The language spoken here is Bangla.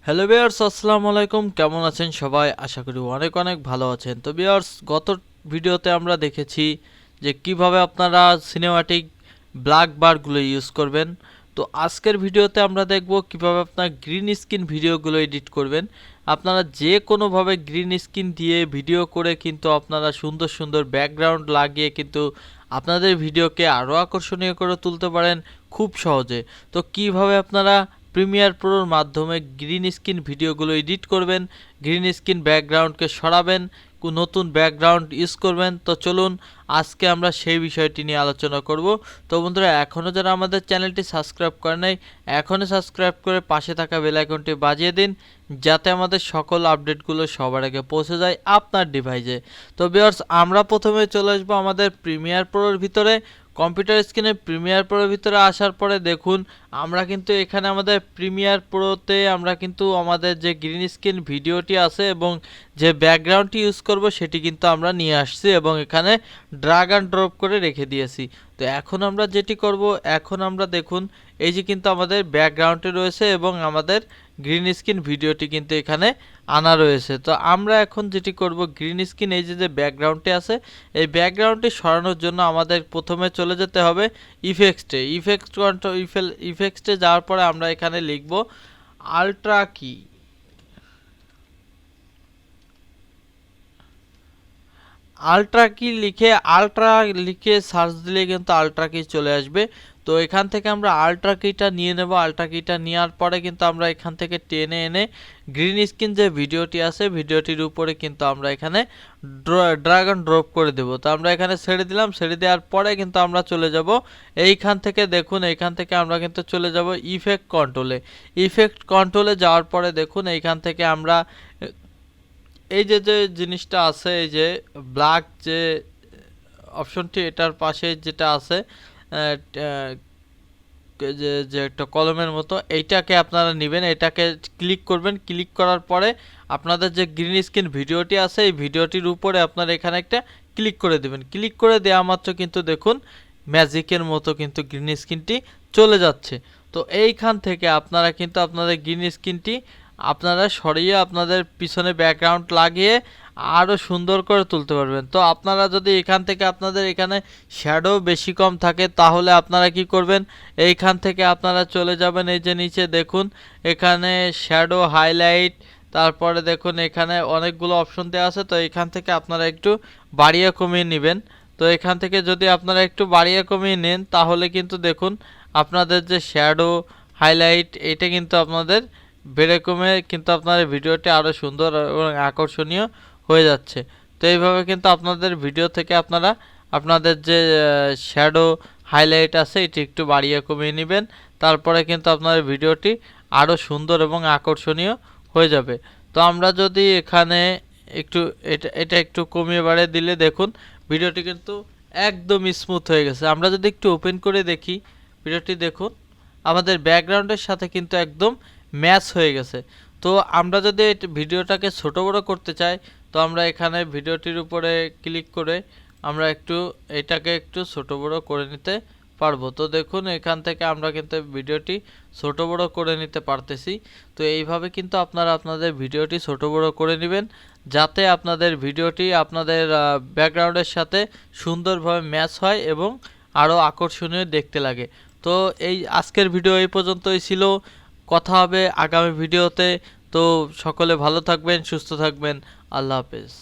হ্যালো ভিউয়ার্স, আসসালামু আলাইকুম। কেমন আছেন সবাই? আশা করি অনেক অনেক ভালো আছেন। তো ভিউয়ার্স, গত ভিডিওতে আমরা দেখেছি যে কিভাবে আপনারা সিনেমাটিক ব্ল্যাক বারগুলো ইউজ করবেন। তো আজকের ভিডিওতে আমরা দেখব কিভাবে আপনারা গ্রিন স্ক্রিন ভিডিওগুলো এডিট করবেন। আপনারা যে কোনোভাবে গ্রিন স্ক্রিন দিয়ে ভিডিও করে কিন্তু আপনারা সুন্দর সুন্দর ব্যাকগ্রাউন্ড লাগিয়ে কিন্তু আপনাদের ভিডিওকে আরও আকর্ষণীয় করে তুলতে পারেন খুব সহজে। তো কিভাবে আপনারা প্রিমিয়ার প্রোর মাধ্যমে গ্রিন স্ক্রিন ভিডিওগুলো এডিট করবেন, গ্রিন স্ক্রিন ব্যাকগ্রাউন্ডকে সরাবেন, নতুন ব্যাকগ্রাউন্ড ইউজ করবেন। তো চলুন আজকে আমরা সেই বিষয়টি নিয়ে আলোচনা করব। তো বন্ধুরা, এখনও যারা আমাদের চ্যানেলটি সাবস্ক্রাইব করে নাই, এখনই সাবস্ক্রাইব করে পাশে থাকা বেল আইকনটি বাজিয়ে দিন, যাতে আমাদের সকল আপডেটগুলো সবার আগে পৌঁছে যায় আপনার ডিভাইসে। তো ভিউয়ার্স, আমরা প্রথমে চলে আসবো আমাদের প্রিমিয়ার প্রোর ভিতরে। কম্পিউটার স্ক্রিনে প্রিমিয়ার প্রোর ভিতরে আসার পরে দেখুন আমরা কিন্তু এখানে আমাদের প্রিমিয়ার প্রোতে আমরা কিন্তু আমাদের যে গ্রিন স্ক্রিন ভিডিওটি আছে এবং যে ব্যাকগ্রাউন্ডটি ইউজ করব সেটি কিন্তু আমরা নিয়ে আসছি এবং এখানে ড্র্যাগ অ্যান্ড ড্রপ করে রেখে দিয়েছি। তো এখন আমরা যেটি করব, এখন আমরা দেখুন এই যে কিন্তু আমাদের ব্যাকগ্রাউন্ডে রয়েছে এবং আমাদের গ্রিন স্ক্রিন ভিডিওটি কিন্তু এখানে আনা রয়েছে। তো আমরা এখন যেটি করব, গ্রিন স্ক্রিন এই যে ব্যাকগ্রাউন্ডটি আছে, এই ব্যাকগ্রাউন্ডটি সরানোর জন্য আমাদের প্রথমে চলে যেতে হবে ইফেক্টসে। ইফেক্টসে যাওয়ার পরে আমরা এখানে লিখব আল্ট্রা কি। আল্ট্রা লিখে সার্চ দিলে কিন্তু আল্ট্রা কি চলে আসবে। তো এখান থেকে আমরা আল্ট্রা কিটা নিয়ে নেব। আল্ট্রা কিটা নেওয়ার পরে কিন্তু আমরা এখান থেকে টেনে এনে গ্রিন স্ক্রিন যে ভিডিওটি আছে ভিডিওটির উপরে কিন্তু আমরা এখানে ড্র্যাগ অ্যান্ড ড্রপ করে দেব। তো আমরা এখানে ছেড়ে দিলাম। ছেড়ে দেওয়ার পরে কিন্তু আমরা চলে যাব এইখান থেকে, দেখুন এইখান থেকে আমরা কিন্তু চলে যাব ইফেক্ট কন্ট্রোলে। ইফেক্ট কন্ট্রোলে যাওয়ার পরে দেখুন এইখান থেকে আমরা এই যে যে জিনিসটা আছে, এই যে ব্ল্যাক যে অপশনটি, এটার পাশে যেটা আছে যে যে একটা কলমের মতো, এইটাকে আপনারা নেবেন, এটাকে ক্লিক করবেন। ক্লিক করার পরে আপনাদের যে গ্রিন স্ক্রিন ভিডিওটি আছে এই ভিডিওটির উপরে আপনারা এখানে একটা ক্লিক করে দেবেন। ক্লিক করে দেওয়া মাত্র কিন্তু দেখুন ম্যাজিকের মতো কিন্তু গ্রিন স্ক্রিনটি চলে যাচ্ছে। তো এইখান থেকে আপনারা কিন্তু আপনাদের গ্রিন স্ক্রিনটি আপনারা সরিয়ে আপনাদের পিছনে ব্যাকগ্রাউন্ড লাগিয়ে আরও সুন্দর করে তুলতে পারবেন। তো আপনারা যদি এখান থেকে আপনাদের এখানে শ্যাডো বেশি কম থাকে তাহলে আপনারা কি করবেন, এইখান থেকে আপনারা চলে যাবেন এই যে নিচে দেখুন এখানে শ্যাডো হাইলাইট, তারপরে দেখুন এখানে অনেকগুলো অপশন দেওয়া আছে। তো এখান থেকে আপনারা একটু বাড়িয়ে কমিয়ে নেবেন। তো এখান থেকে যদি আপনারা একটু বাড়িয়ে কমিয়ে নেন তাহলে কিন্তু দেখুন আপনাদের যে শ্যাডো হাইলাইট এটা কিন্তু আপনাদের বেড়ে কমে কিন্তু আপনার ভিডিওটি আরও সুন্দর এবং আকর্ষণীয় হয়ে যাচ্ছে। তো এইভাবে কিন্তু আপনাদের ভিডিও থেকে আপনারা আপনাদের যে শ্যাডো হাইলাইট আছে এটি একটু বাড়িয়ে কমিয়ে নেবেন। তারপরে কিন্তু আপনার ভিডিওটি আরও সুন্দর এবং আকর্ষণীয় হয়ে যাবে। তো আমরা যদি এখানে একটু এটা একটু কমিয়ে বাড়িয়ে দিলে দেখুন ভিডিওটি কিন্তু একদম স্মুথ হয়ে গেছে। আমরা যদি একটু ওপেন করে দেখি ভিডিওটি দেখুন আমাদের ব্যাকগ্রাউন্ডের সাথে কিন্তু একদম ম্যাচ হয়ে গেছে। তো আমরা যদি ভিডিওটাকে ছোট বড় করতে চাই তো আমরা এখানে ভিডিওটির উপরে ক্লিক করে আমরা একটু এটাকে একটু ছোট বড় করে নিতে পারবো। তো দেখুন এখান থেকে আমরা কিন্তু ভিডিওটি ছোট বড় করে নিতে পারতেছি। তো এইভাবে কিন্তু আপনারা আপনাদের ভিডিওটি ছোট বড় করে নেবেন যাতে আপনাদের ভিডিওটি আপনাদের ব্যাকগ্রাউন্ডের সাথে সুন্দরভাবে ম্যাচ হয় এবং আরও আকর্ষণীয় দেখতে লাগে। তো এই আজকের ভিডিও এই পর্যন্তই ছিল। কথা হবে আগামী ভিডিওতে। তো সকলে ভালো থাকবেন, সুস্থ থাকবেন। আল্লাহ হাফেজ।